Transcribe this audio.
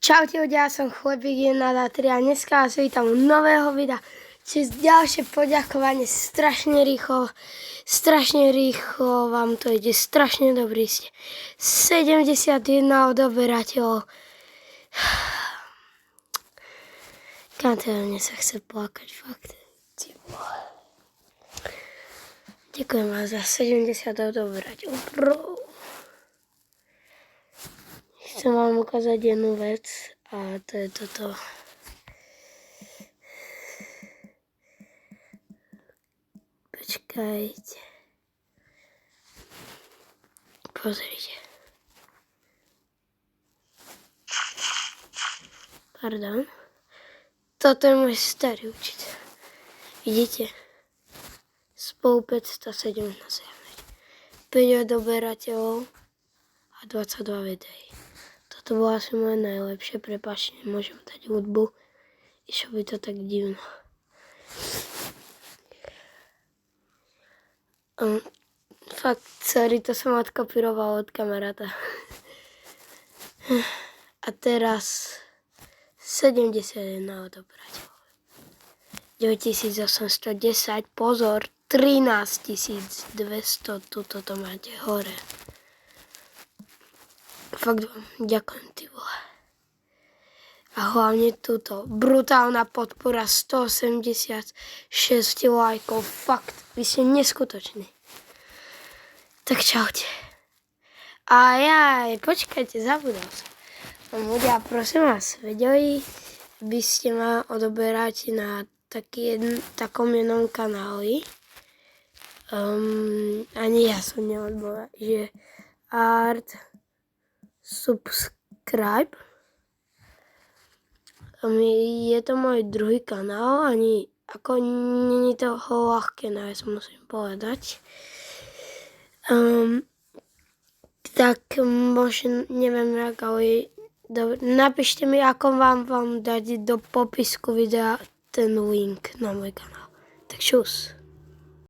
Čaute ľudia, ja som Chlebík 123 a dneska vás vítam u nového videa. Čiže ďalšie poďakovanie, strašne rýchlo vám to ide, strašne dobrý ste. 71 odoberateľov. Mne sa chce plakať, fakt. Ďakujem vám za 70 odoberateľov. Chcem vám ukázať jednu vec a to je toto. Počkajte. Pozrite. Pardon. Toto je môj starý učiteľ. Vidíte? Spolu 507 na zemi. 5 odoberateľov a 22 videí. Toto bolo asi moje najlepšie, prepáčte, nemôžem dať hudbu. Išlo by to tak divno. Fakt, sorry, to som odkopíroval od kamaráta. A teraz 71 odobrateľov. 9810, pozor, 13200, tuto to máte hore. Fakt vám ďakujem, ty vole. A hlavne túto brutálna podpora, 186 lajkov, fakt, vy ste neskutoční. Tak čaute. A počkajte, zabudol som. Ľudia, prosím vás, vedeli by ste ma odoberať na takom jednom kanáli. Ani ja som neodbola, že art subscribe. Je to môj druhý kanál, ako není to ľahké nájsť, musím povedať. Tak možno, neviem jak, ale napíšte mi, ako vám dať do popisku videa ten link na môj kanál. Tak čus.